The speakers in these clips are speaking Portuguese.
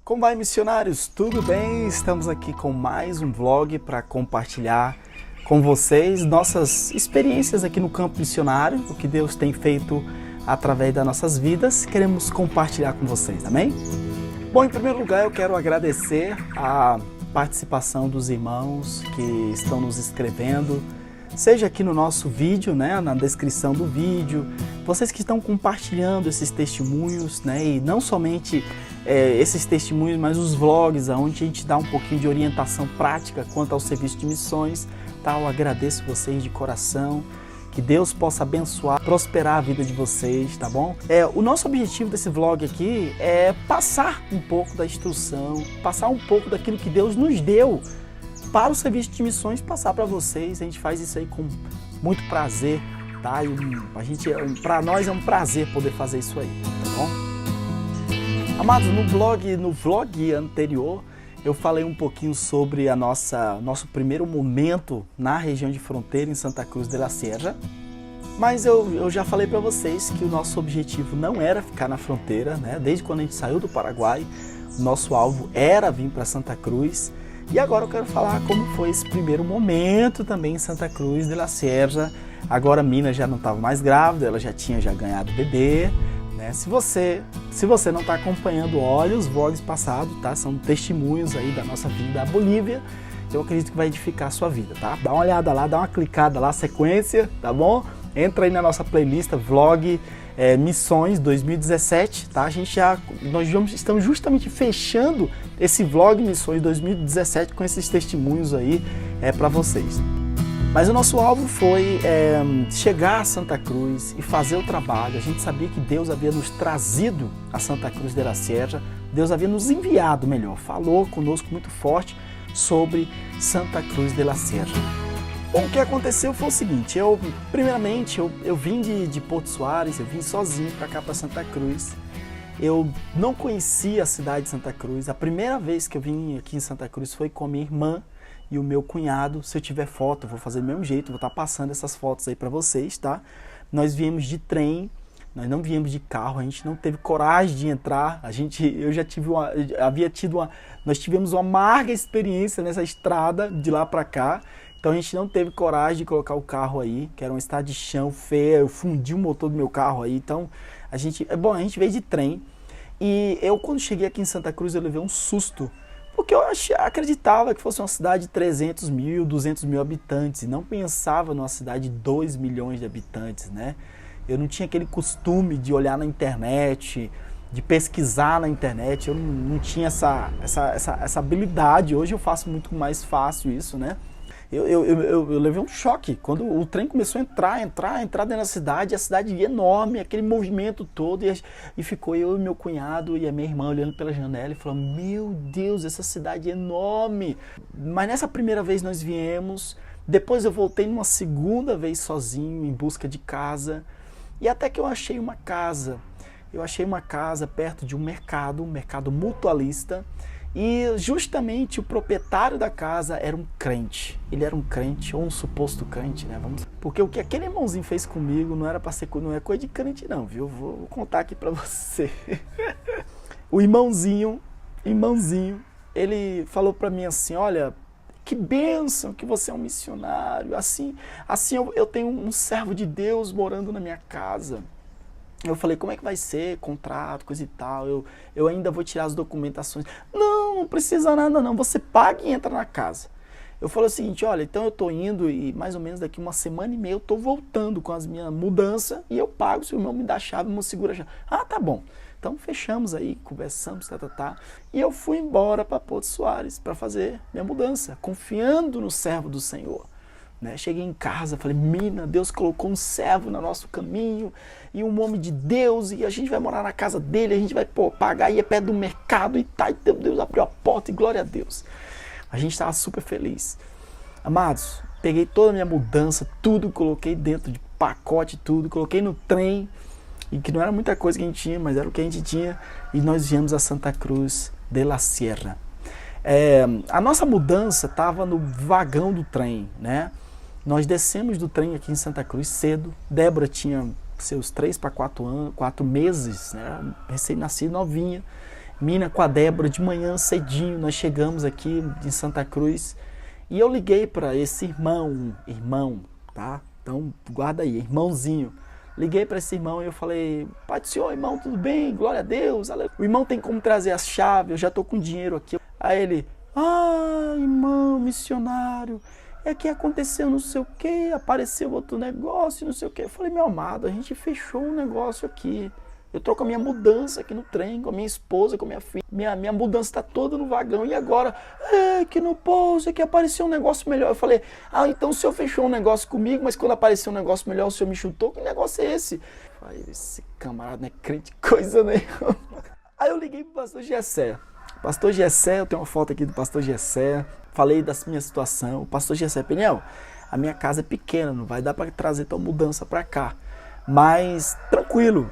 Como vai, missionários? Tudo bem? Estamos aqui com mais um vlog para compartilhar com vocês nossas experiências aqui no campo missionário, o que Deus tem feito através das nossas vidas. Queremos compartilhar com vocês, amém? Bom, em primeiro lugar eu quero agradecer a participação dos irmãos que estão nos escrevendo, seja aqui no nosso vídeo, né, na descrição do vídeo, vocês que estão compartilhando esses testemunhos, né, e não somente esses testemunhos, mas os vlogs, onde a gente dá um pouquinho de orientação prática quanto ao serviço de missões, tá? Eu agradeço vocês de coração, que Deus possa abençoar, prosperar a vida de vocês, tá bom? O nosso objetivo desse vlog aqui é passar um pouco da instrução, passar um pouco daquilo que Deus nos deu para o serviço de missões, passar para vocês. A gente faz isso aí com muito prazer, tá? Para nós é um prazer poder fazer isso aí, tá bom? Amados, no vlog anterior eu falei um pouquinho sobre nosso primeiro momento na região de fronteira em Santa Cruz de la Sierra, mas eu já falei para vocês que o nosso objetivo não era ficar na fronteira, né? Desde quando a gente saiu do Paraguai, o nosso alvo era vir para Santa Cruz. E agora eu quero falar como foi esse primeiro momento também em Santa Cruz de la Sierra. Agora a Mina já não estava mais grávida, ela já tinha ganhado bebê, né? Se você não está acompanhando, olha os vlogs passados, tá? São testemunhos aí da nossa vida da Bolívia. Eu acredito que vai edificar a sua vida, tá? Dá uma olhada lá, dá uma clicada lá, sequência, tá bom? Entra aí na nossa playlist vlog Missões 2017, tá? Nós estamos justamente fechando esse vlog Missões 2017 com esses testemunhos aí para vocês. Mas o nosso alvo foi chegar a Santa Cruz e fazer o trabalho. A gente sabia que Deus havia nos trazido a Santa Cruz de la Sierra, Deus havia nos enviado, melhor, falou conosco muito forte sobre Santa Cruz de la Sierra. Bom, o que aconteceu foi o seguinte, primeiramente eu vim de Porto Soares, eu vim sozinho para cá, para Santa Cruz. Eu não conhecia a cidade de Santa Cruz. A primeira vez que eu vim aqui em Santa Cruz foi com a minha irmã e o meu cunhado. Se eu tiver foto, eu vou fazer do mesmo jeito, vou estar passando essas fotos aí para vocês, tá? Nós viemos de trem, nós não viemos de carro, a gente não teve coragem de entrar. Nós tivemos uma amarga experiência nessa estrada de lá para cá. Então a gente não teve coragem de colocar o carro aí, que era uma estrada de chão feia, eu fundi o motor do meu carro aí. Então a gente veio de trem. E eu, quando cheguei aqui em Santa Cruz, eu levei um susto, porque eu acreditava que fosse uma cidade de 300 mil, 200 mil habitantes, e não pensava numa cidade de 2 milhões de habitantes, né? Eu não tinha aquele costume de olhar na internet, de pesquisar na internet, eu não tinha essa habilidade. Hoje eu faço muito mais fácil isso, né? Eu levei um choque quando o trem começou a entrar dentro da cidade, a cidade enorme, aquele movimento todo, e ficou eu e meu cunhado e a minha irmã olhando pela janela e falando: meu Deus, essa cidade é enorme. Mas nessa primeira vez nós viemos, depois eu voltei numa segunda vez sozinho em busca de casa, e até que eu achei uma casa. Eu achei uma casa perto de um mercado mutualista. E justamente o proprietário da casa era um crente. Ele era um crente, ou um suposto crente, né? Porque o que aquele irmãozinho fez comigo não é coisa de crente não, viu? Vou contar aqui pra você. O irmãozinho, ele falou pra mim assim: olha, que bênção que você é um missionário. Assim eu tenho um servo de Deus morando na minha casa. Eu falei: como é que vai ser, contrato, coisa e tal, eu ainda vou tirar as documentações. Não precisa nada não, você paga e entra na casa. Eu falei o seguinte: olha, então eu tô indo e mais ou menos daqui uma semana e meia eu tô voltando com as minhas mudanças e eu pago, se o irmão me dá a chave, me segura a chave. Ah, tá bom. Então fechamos aí, conversamos, e eu fui embora para Porto Soares para fazer minha mudança, confiando no servo do Senhor. Né? Cheguei em casa, falei: Mina, Deus colocou um servo no nosso caminho e um homem de Deus, e a gente vai morar na casa dele, a gente vai pagar aí perto do mercado e tá, então Deus abriu a porta e glória a Deus. A gente estava super feliz. Amados, peguei toda a minha mudança, tudo, coloquei dentro de pacote, tudo, coloquei no trem, e que não era muita coisa que a gente tinha, mas era o que a gente tinha, e nós viemos a Santa Cruz de la Sierra. A nossa mudança estava no vagão do trem, né? Nós descemos do trem aqui em Santa Cruz cedo. Débora tinha seus 3 para 4 meses, né? Recém-nascida, novinha. Mina com a Débora de manhã cedinho, nós chegamos aqui em Santa Cruz e eu liguei para esse irmão, tá? Então guarda aí, irmãozinho. Liguei para esse irmão e eu falei, Pai do Senhor, irmão, tudo bem? Glória a Deus. O irmão tem como trazer as chaves, eu já tô com dinheiro aqui. Aí ele, irmão, missionário, é que aconteceu não sei o que, apareceu outro negócio, não sei o que. Eu falei, meu amado, a gente fechou um negócio aqui. Eu tô com a minha mudança aqui no trem, com a minha esposa, com a minha filha. Minha mudança tá toda no vagão. E agora? Que no pouso, que apareceu um negócio melhor. Eu falei, então o senhor fechou um negócio comigo, mas quando apareceu um negócio melhor, o senhor me chutou? Que negócio é esse? Aí, esse camarada não é crente coisa nenhuma. Aí eu liguei pro pastor Gessé. Pastor Gessé, eu tenho uma foto aqui do pastor Gessé. Falei da minha situação. O pastor Gessé, Peniel, a minha casa é pequena, não vai dar para trazer tua mudança para cá. Mas, tranquilo,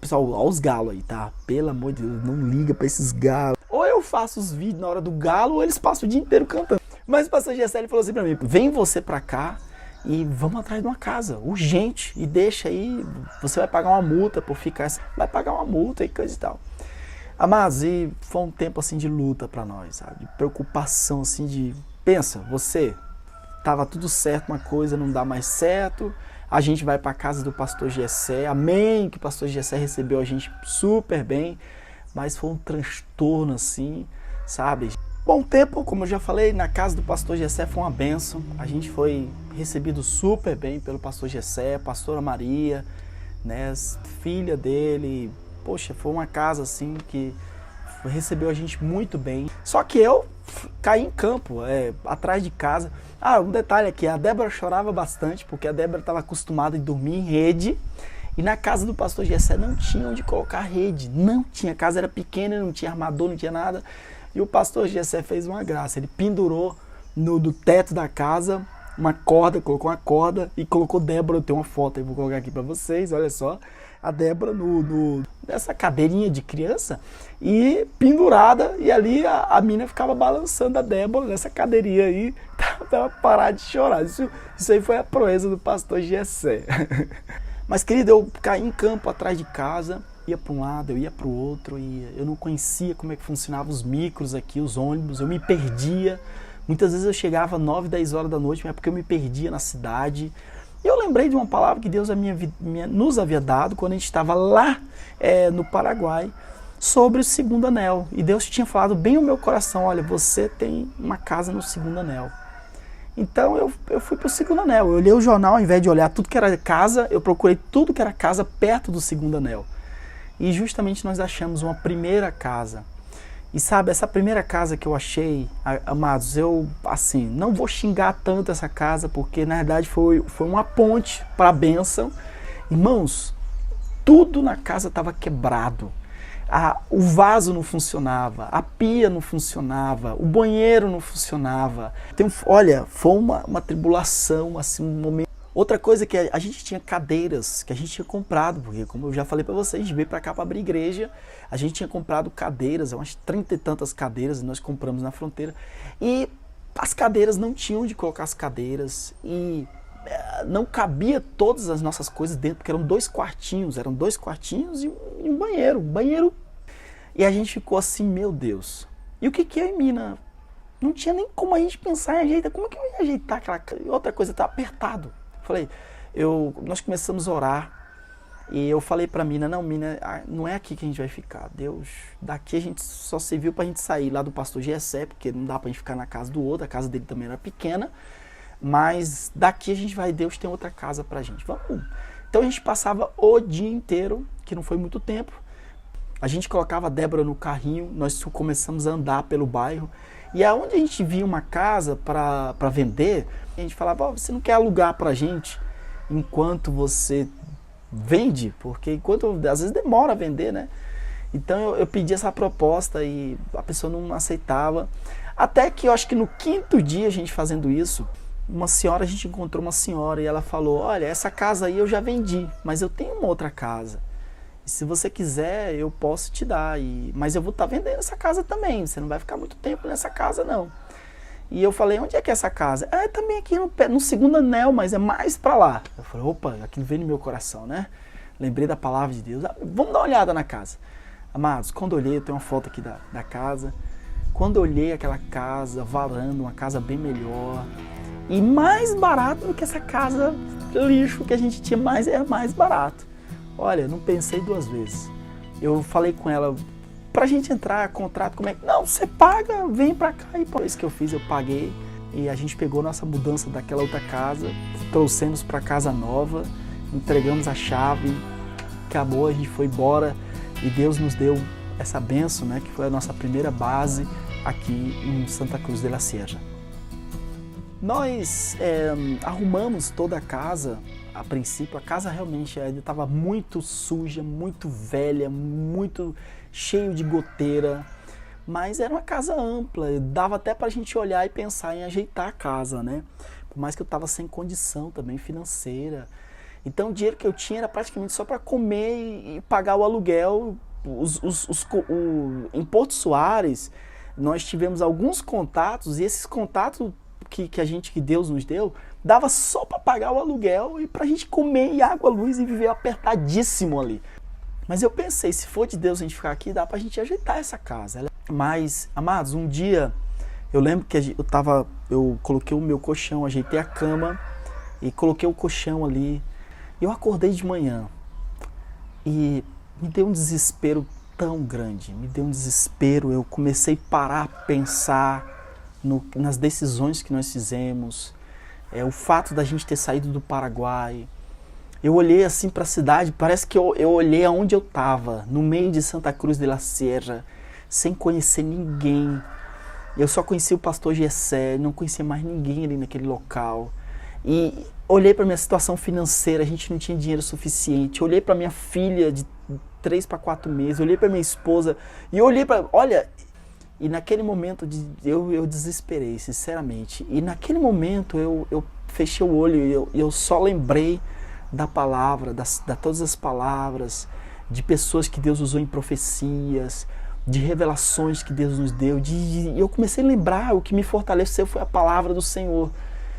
pessoal, olha os galos aí, tá? Pelo amor de Deus, não liga pra esses galos. Ou eu faço os vídeos na hora do galo, ou eles passam o dia inteiro cantando. Mas o pastor Gessé falou assim pra mim, vem você pra cá e vamos atrás de uma casa, urgente. E deixa aí, você vai pagar uma multa por ficar, vai pagar uma multa e coisa e tal. Amados, e foi um tempo assim de luta pra nós, sabe? De preocupação, assim, de... Pensa, você, tava tudo certo uma coisa, não dá mais certo... A gente vai para a casa do pastor Gessé, amém, que o pastor Gessé recebeu a gente super bem, mas foi um transtorno assim, sabe? Bom tempo, como eu já falei, na casa do pastor Gessé foi uma bênção, a gente foi recebido super bem pelo pastor Gessé, pastora Maria, né, filha dele, poxa, foi uma casa assim que recebeu a gente muito bem. Só que eu caí em campo, atrás de casa. Um detalhe aqui, a Débora chorava bastante, porque a Débora estava acostumada a dormir em rede, e na casa do pastor Gessé não tinha onde colocar rede, não tinha, a casa era pequena, não tinha armador, não tinha nada, e o pastor Gessé fez uma graça, ele pendurou do teto da casa uma corda, colocou uma corda e colocou Débora, eu tenho uma foto aí, vou colocar aqui para vocês, olha só, a Débora nessa cadeirinha de criança e pendurada, e ali a mina ficava balançando a Débora nessa cadeirinha aí, pra parar de chorar. Isso aí foi a proeza do pastor Gessé. Mas, querido, eu caí em campo atrás de casa, ia para um lado, eu ia para o outro, e eu não conhecia como é que funcionavam os micros aqui, os ônibus, eu me perdia. Muitas vezes eu chegava 9, 10 horas da noite, mas é porque eu me perdia na cidade. E eu lembrei de uma palavra que Deus nos havia dado quando a gente estava lá no Paraguai, sobre o segundo anel. E Deus tinha falado bem ao meu coração, olha, você tem uma casa no segundo anel. Então eu fui para o segundo anel, eu olhei o jornal, ao invés de olhar tudo que era casa, eu procurei tudo que era casa perto do segundo anel. E justamente nós achamos uma primeira casa. E sabe, essa primeira casa que eu achei, amados, eu, assim, não vou xingar tanto essa casa, porque na verdade foi uma ponte para a bênção. Irmãos, tudo na casa estava quebrado. O vaso não funcionava, a pia não funcionava, o banheiro não funcionava. Olha, foi uma tribulação, assim, um momento. Outra coisa que a gente tinha cadeiras que a gente tinha comprado, porque como eu já falei para vocês, a gente veio para cá para abrir igreja, a gente tinha comprado cadeiras, umas 30 e tantas cadeiras, e nós compramos na fronteira, e as cadeiras não tinham onde colocar as cadeiras, e não cabia todas as nossas coisas dentro, porque eram dois quartinhos e um banheiro, e a gente ficou assim, meu Deus, e o que é, mina? Não tinha nem como a gente pensar em ajeitar, como é que eu ia ajeitar aquela... Outra coisa, tá apertado. Falei, nós começamos a orar e eu falei pra mina, não é aqui que a gente vai ficar, Deus, daqui a gente só serviu pra gente sair lá do pastor Gessé, porque não dá pra gente ficar na casa do outro, a casa dele também era pequena, mas daqui a gente vai, Deus tem outra casa pra gente, vamos. Então a gente passava o dia inteiro, que não foi muito tempo, a gente colocava a Débora no carrinho, nós começamos a andar pelo bairro, e aonde a gente via uma casa para vender, a gente falava, você não quer alugar pra gente enquanto você vende? Porque às vezes demora a vender, né? Então eu pedi essa proposta e a pessoa não aceitava. Até que eu acho que no 5º dia a gente fazendo isso, a gente encontrou uma senhora e ela falou, olha, essa casa aí eu já vendi, mas eu tenho uma outra casa. E se você quiser, eu posso te dar. Mas eu vou estar vendendo essa casa também. Você não vai ficar muito tempo nessa casa, não. E eu falei, onde é que é essa casa? Também aqui no segundo anel, mas é mais pra lá. Eu falei, opa, aquilo veio no meu coração, né? Lembrei da palavra de Deus. Vamos dar uma olhada na casa. Amados, quando eu olhei, eu tenho uma foto aqui da casa, quando eu olhei aquela casa, varanda, uma casa bem melhor, e mais barato do que essa casa lixo que a gente tinha, era mais barato. Olha, não pensei duas vezes. Eu falei com ela, pra gente entrar, contrato, como é que... Não, você paga, vem pra cá. E por isso que eu fiz, eu paguei. E a gente pegou nossa mudança daquela outra casa, trouxemos pra casa nova, entregamos a chave, acabou, a gente foi embora. E Deus nos deu essa bênção, né, que foi a nossa primeira base aqui em Santa Cruz de la Sierra. Nós arrumamos toda a casa. A princípio, a casa realmente ainda estava muito suja, muito velha, muito cheio de goteira, mas era uma casa ampla, dava até para a gente olhar e pensar em ajeitar a casa, né? Por mais que eu estava sem condição também financeira. Então o dinheiro que eu tinha era praticamente só para comer e pagar o aluguel. Em Porto Soares, nós tivemos alguns contatos, e esses contatos que Deus nos deu, dava só para pagar o aluguel e para a gente comer e água, luz e viver apertadíssimo ali. Mas eu pensei, se for de Deus a gente ficar aqui, dá para a gente ajeitar essa casa. Mas, amados, um dia eu lembro que eu coloquei o meu colchão, ajeitei a cama e coloquei o colchão ali. Eu acordei de manhã e me deu um desespero tão grande, me deu um desespero. Eu comecei a parar, pensar nas decisões que nós fizemos, o fato da gente ter saído do Paraguai. Eu olhei assim para a cidade, parece que eu olhei aonde eu estava, no meio de Santa Cruz de la Sierra, sem conhecer ninguém. Eu só conhecia o pastor Gessé, não conhecia mais ninguém ali naquele local. E olhei para minha situação financeira, a gente não tinha dinheiro suficiente. Olhei para minha filha de 3 para 4 meses, olhei para minha esposa e olhei para... Olha, e naquele momento eu desesperei, sinceramente. E naquele momento eu fechei o olho e eu só lembrei da palavra, todas as palavras, de pessoas que Deus usou em profecias, de revelações que Deus nos deu. E eu comecei a lembrar, o que me fortaleceu foi a palavra do Senhor.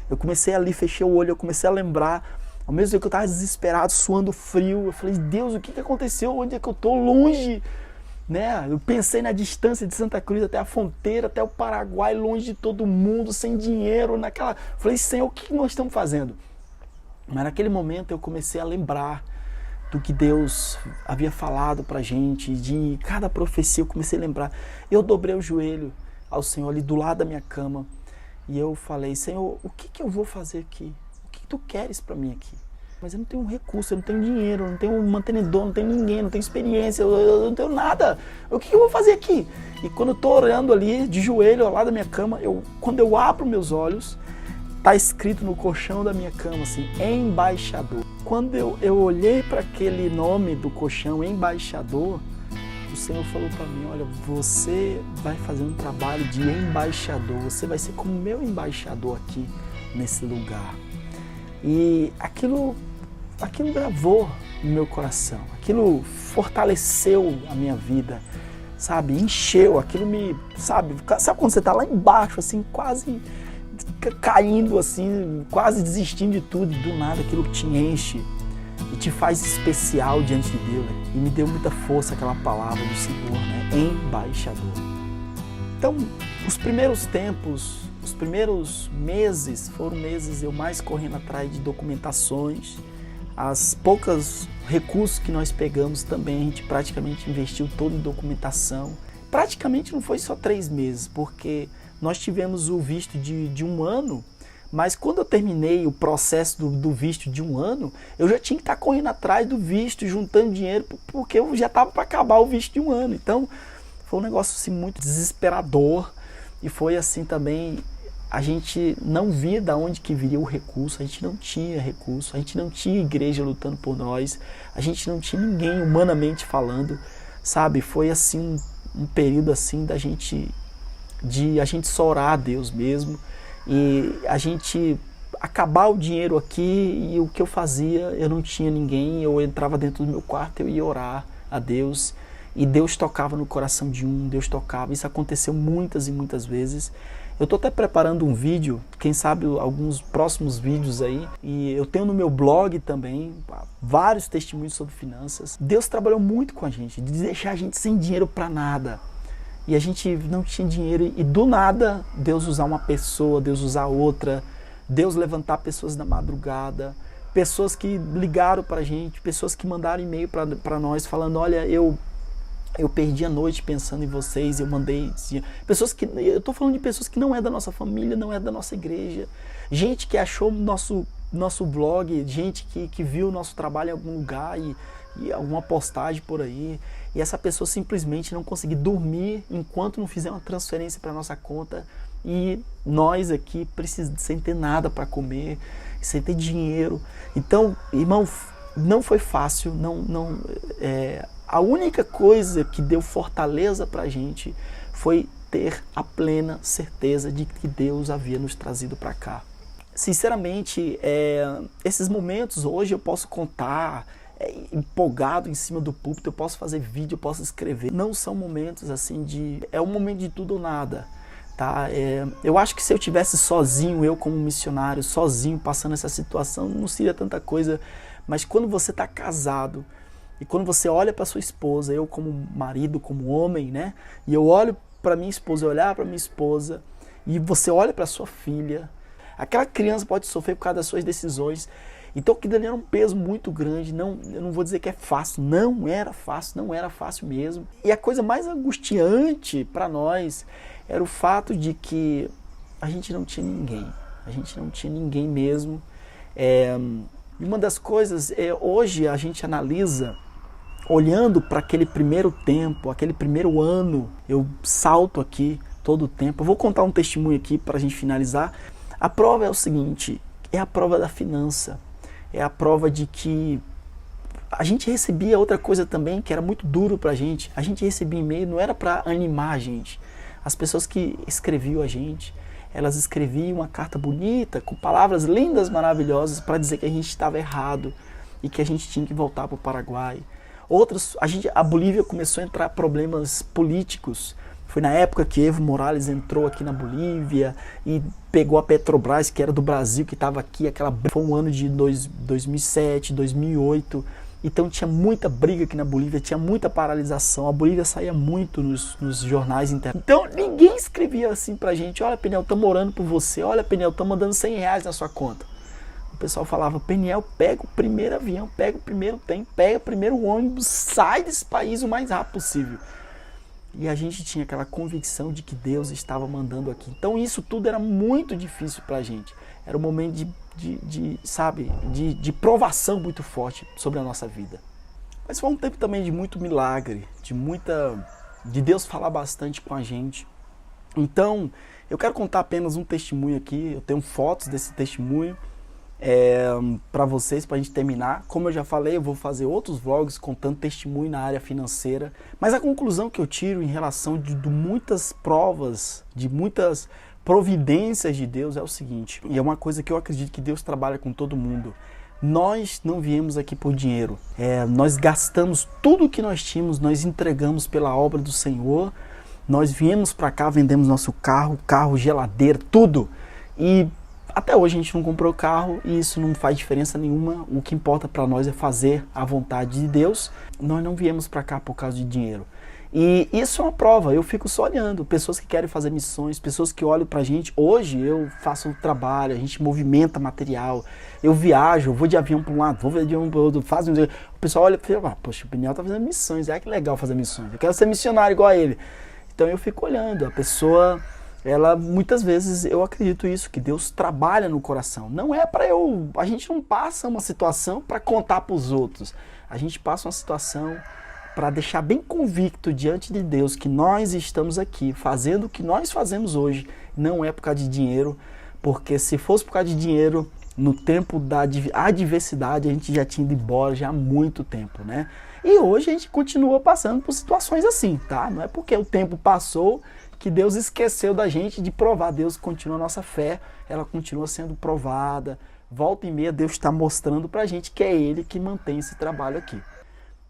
Eu comecei ali, fechei o olho, eu comecei a lembrar. Ao mesmo tempo que eu estava desesperado, suando frio, eu falei, Deus, o que aconteceu? Onde é que eu estou? Longe, né? Eu pensei na distância de Santa Cruz até a fronteira, até o Paraguai, longe de todo mundo, sem dinheiro, Falei, Senhor, o que nós estamos fazendo? Mas naquele momento eu comecei a lembrar do que Deus havia falado pra gente, de cada profecia eu comecei a lembrar. Eu dobrei o joelho ao Senhor ali do lado da minha cama e eu falei, Senhor, o que eu vou fazer aqui? O que tu queres pra mim aqui? Mas eu não tenho um recurso, eu não tenho dinheiro, eu não tenho um mantenedor, não tenho ninguém, não tenho experiência, eu não tenho nada. O que eu vou fazer aqui? E quando eu tô orando ali, de joelho ao lado da minha cama, quando eu abro meus olhos, tá escrito no colchão da minha cama assim, embaixador. Quando eu olhei para aquele nome do colchão, embaixador, o Senhor falou para mim, olha, você vai fazer um trabalho de embaixador, você vai ser como meu embaixador aqui nesse lugar. E aquilo gravou no meu coração, aquilo fortaleceu a minha vida, sabe, encheu, aquilo me, sabe quando você tá lá embaixo, assim, quase caindo assim, quase desistindo de tudo, e do nada aquilo te enche e te faz especial diante de Deus, né? E me deu muita força aquela palavra do Senhor, né? Embaixador. Então, os primeiros tempos, os primeiros meses, foram meses eu mais correndo atrás de documentações. As poucas recursos que nós pegamos também, a gente praticamente investiu todo em documentação. Praticamente não foi só 3 meses, porque nós tivemos o visto de 1 ano, mas quando eu terminei o processo do visto de 1 ano, eu já tinha que estar correndo atrás do visto, juntando dinheiro, porque eu já estava para acabar o visto de 1 ano. Então, foi um negócio assim, muito desesperador, e foi assim também, a gente não via de onde que viria o recurso, a gente não tinha recurso, a gente não tinha igreja lutando por nós, a gente não tinha ninguém humanamente falando, sabe? Foi assim um período assim a gente só orar a Deus mesmo, e a gente acabar o dinheiro aqui, e o que eu fazia, eu não tinha ninguém, eu entrava dentro do meu quarto, eu ia orar a Deus, e Deus tocava no coração de um, Deus tocava. Isso aconteceu muitas e muitas vezes. Eu estou até preparando um vídeo, quem sabe alguns próximos vídeos aí, e eu tenho no meu blog também vários testemunhos sobre finanças. Deus trabalhou muito com a gente, de deixar a gente sem dinheiro para nada. E a gente não tinha dinheiro, e do nada Deus usar uma pessoa, Deus usar outra, Deus levantar pessoas na madrugada, pessoas que ligaram para a gente, pessoas que mandaram e-mail para nós falando, olha, eu perdi a noite pensando em vocês, eu mandei... Pessoas que, eu estou falando de pessoas que não é da nossa família, não é da nossa igreja, gente que achou nosso blog, gente que viu o nosso trabalho em algum lugar e alguma postagem por aí, e essa pessoa simplesmente não conseguiu dormir enquanto não fizer uma transferência para nossa conta, e nós aqui sem ter nada para comer, sem ter dinheiro. Então, irmão, não foi fácil, a única coisa que deu fortaleza para a gente foi ter a plena certeza de que Deus havia nos trazido para cá. Sinceramente, esses momentos hoje eu posso contar empolgado em cima do púlpito, eu posso fazer vídeo, eu posso escrever. Não são momentos assim é um momento de tudo ou nada. Tá? Eu acho que se eu tivesse sozinho, eu como missionário, sozinho, passando essa situação, não seria tanta coisa. Mas quando você está casado, e quando você olha para sua esposa, eu como marido, como homem, né? E eu olho para minha esposa, eu olhar para minha esposa, e você olha para sua filha, aquela criança pode sofrer por causa das suas decisões. Então aquilo ali era um peso muito grande, eu não vou dizer que é fácil, não era fácil mesmo. E a coisa mais angustiante para nós era o fato de que a gente não tinha ninguém mesmo. E uma das coisas, hoje a gente analisa, olhando para aquele primeiro tempo, aquele primeiro ano, eu salto aqui todo o tempo. Eu vou contar um testemunho aqui para a gente finalizar. A prova é o seguinte, é a prova da finança, é a prova de que a gente recebia outra coisa também que era muito duro para a gente recebia e-mail, não era para animar a gente. As pessoas que escreviam a gente, elas escreviam uma carta bonita, com palavras lindas, maravilhosas, para dizer que a gente estava errado e que a gente tinha que voltar para o Paraguai. Outros, a Bolívia começou a entrar problemas políticos. Foi na época que Evo Morales entrou aqui na Bolívia e pegou a Petrobras, que era do Brasil, que estava aqui. Foi um ano de 2007, 2008. Então tinha muita briga aqui na Bolívia, tinha muita paralisação. A Bolívia saía muito nos jornais internos. Então ninguém escrevia assim pra gente, olha, Peniel, estamos orando por você, olha, Peniel, estamos mandando R$100 na sua conta. O pessoal falava, Peniel, pega o primeiro avião, pega o primeiro trem, pega o primeiro ônibus, sai desse país o mais rápido possível. E a gente tinha aquela convicção de que Deus estava mandando aqui. Então isso tudo era muito difícil pra gente. Era um momento de provação muito forte sobre a nossa vida. Mas foi um tempo também de muito milagre, de Deus falar bastante com a gente. Então, eu quero contar apenas um testemunho aqui, eu tenho fotos desse testemunho para vocês, para a gente terminar. Como eu já falei, eu vou fazer outros vlogs contando testemunho na área financeira. Mas a conclusão que eu tiro em relação de muitas provas, de muitas providências de Deus é o seguinte, e é uma coisa que eu acredito que Deus trabalha com todo mundo. Nós não viemos aqui por dinheiro, nós gastamos tudo o que nós tínhamos, nós entregamos pela obra do Senhor, nós viemos para cá, vendemos nosso carro, geladeira, tudo, e até hoje a gente não comprou carro e isso não faz diferença nenhuma. O que importa para nós é fazer a vontade de Deus. Nós não viemos para cá por causa de dinheiro. E isso é uma prova, eu fico só olhando, pessoas que querem fazer missões, pessoas que olham pra gente. Hoje eu faço um trabalho, a gente movimenta material, eu viajo, eu vou de avião para um lado, vou de avião para o outro, o pessoal olha e fala, poxa, o Peniel tá fazendo missões, que legal fazer missões, eu quero ser missionário igual a ele. Então eu fico olhando, a pessoa, ela muitas vezes, eu acredito isso, que Deus trabalha no coração. Não é para a gente não passa uma situação para contar para os outros, a gente passa uma situação para deixar bem convicto diante de Deus que nós estamos aqui fazendo o que nós fazemos hoje, não é por causa de dinheiro, porque se fosse por causa de dinheiro, no tempo da adversidade, a gente já tinha ido embora já há muito tempo, né? E hoje a gente continua passando por situações assim, tá? Não é porque o tempo passou que Deus esqueceu da gente de provar. Deus continua a nossa fé, ela continua sendo provada. Volta e meia Deus está mostrando pra gente que é Ele que mantém esse trabalho aqui.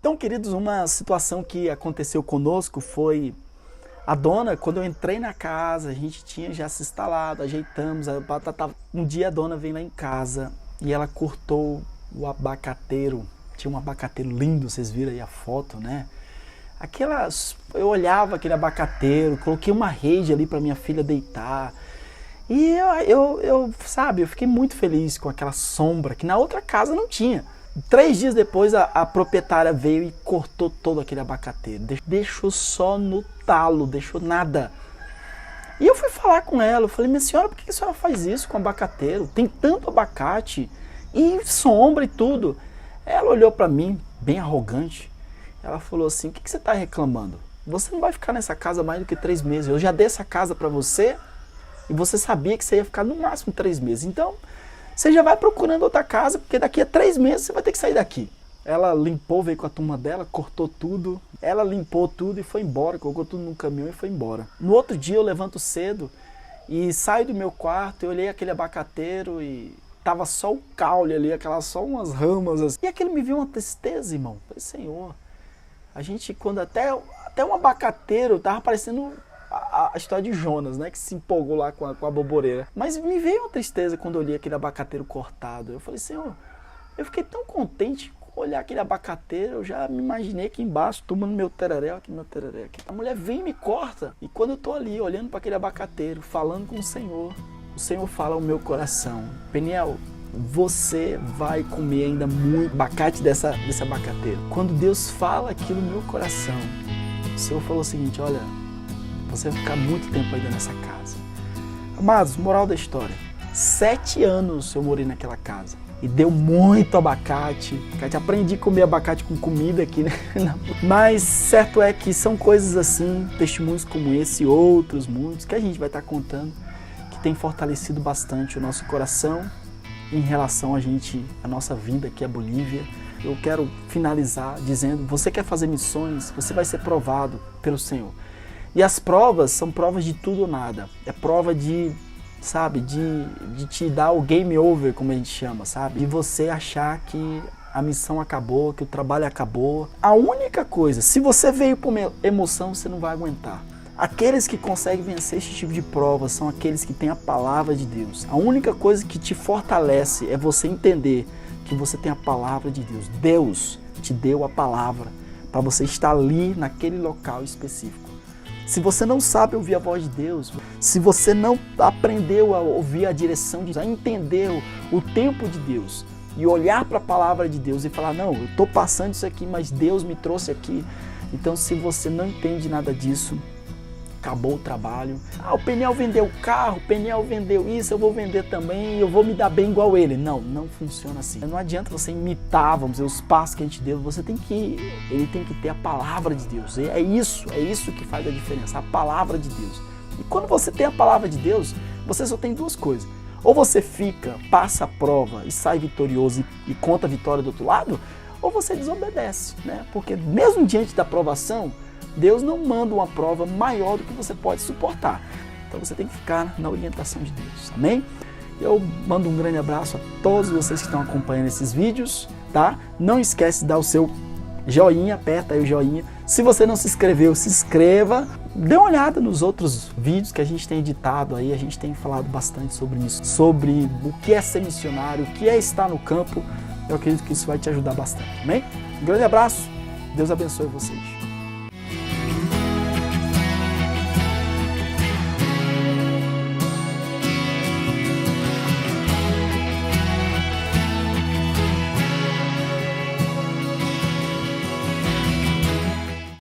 Então, queridos, uma situação que aconteceu conosco foi a dona, quando eu entrei na casa, a gente tinha já se instalado, ajeitamos, um dia a dona veio lá em casa e ela cortou o abacateiro. Tinha um abacateiro lindo, vocês viram aí a foto, né? Eu olhava aquele abacateiro, coloquei uma rede ali para minha filha deitar. E eu fiquei muito feliz com aquela sombra que na outra casa não tinha. 3 dias depois a proprietária veio e cortou todo aquele abacateiro. Deixou só no talo, deixou nada. E eu fui falar com ela, eu falei, minha senhora, por que a senhora faz isso com o abacateiro? Tem tanto abacate e sombra e tudo. Ela olhou para mim, bem arrogante. Ela falou assim, o que você está reclamando? Você não vai ficar nessa casa mais do que 3 meses. Eu já dei essa casa para você e você sabia que você ia ficar no máximo 3 meses. Então, você já vai procurando outra casa, porque daqui a 3 meses você vai ter que sair daqui. Ela limpou, veio com a turma dela, cortou tudo. Ela limpou tudo e foi embora, colocou tudo no caminhão e foi embora. No outro dia eu levanto cedo e saio do meu quarto, eu olhei aquele abacateiro e tava só o caule ali, só umas ramas assim. E aquilo me viu uma tristeza, irmão. Eu falei, Senhor, a gente quando até um abacateiro tava parecendo a história de Jonas, né, que se empolgou lá com a boboreira. Mas me veio uma tristeza quando eu olhei aquele abacateiro cortado. Eu falei, Senhor, eu fiquei tão contente com olhar aquele abacateiro, eu já me imaginei aqui embaixo, tomando meu tereré, aqui meu tereré. Aqui. A mulher vem e me corta. E quando eu tô ali, olhando para aquele abacateiro, falando com o Senhor fala ao meu coração, Peniel, você vai comer ainda muito abacate desse abacateiro. Quando Deus fala aquilo no meu coração, o Senhor falou o seguinte, olha, você vai ficar muito tempo ainda nessa casa. Amados, moral da história, 7 anos eu morei naquela casa. E deu muito abacate. Aprendi a comer abacate com comida aqui, né? Mas certo é que são coisas assim, testemunhos como esse e outros, muitos, que a gente vai estar contando, que tem fortalecido bastante o nosso coração em relação a nossa vinda aqui à Bolívia. Eu quero finalizar dizendo, você quer fazer missões, você vai ser provado pelo Senhor. E as provas são provas de tudo ou nada. É prova de te dar o game over, como a gente chama, sabe? E você achar que a missão acabou, que o trabalho acabou. A única coisa, se você veio por emoção, você não vai aguentar. Aqueles que conseguem vencer esse tipo de prova são aqueles que têm a palavra de Deus. A única coisa que te fortalece é você entender que você tem a palavra de Deus. Deus te deu a palavra para você estar ali naquele local específico. Se você não sabe ouvir a voz de Deus, se você não aprendeu a ouvir a direção de Deus, a entender o tempo de Deus e olhar para a palavra de Deus e falar, não, eu estou passando isso aqui, mas Deus me trouxe aqui. Então, se você não entende nada disso, acabou o trabalho. O Peniel vendeu o carro, o Peniel vendeu isso, eu vou vender também, eu vou me dar bem igual ele. Não, não funciona assim. Não adianta você imitar, vamos dizer, os passos que a gente deu. Ele tem que ter a palavra de Deus. É isso que faz a diferença, a palavra de Deus. E quando você tem a palavra de Deus, você só tem 2 coisas. Ou você passa a prova e sai vitorioso e conta a vitória do outro lado, ou você desobedece, né? Porque mesmo diante da provação, Deus não manda uma prova maior do que você pode suportar. Então você tem que ficar na orientação de Deus, amém? Eu mando um grande abraço a todos vocês que estão acompanhando esses vídeos, tá? Não esquece de dar o seu joinha, aperta aí o joinha. Se você não se inscreveu, se inscreva. Dê uma olhada nos outros vídeos que a gente tem editado aí, a gente tem falado bastante sobre isso, sobre o que é ser missionário, o que é estar no campo. Eu acredito que isso vai te ajudar bastante, amém? Um grande abraço, Deus abençoe vocês.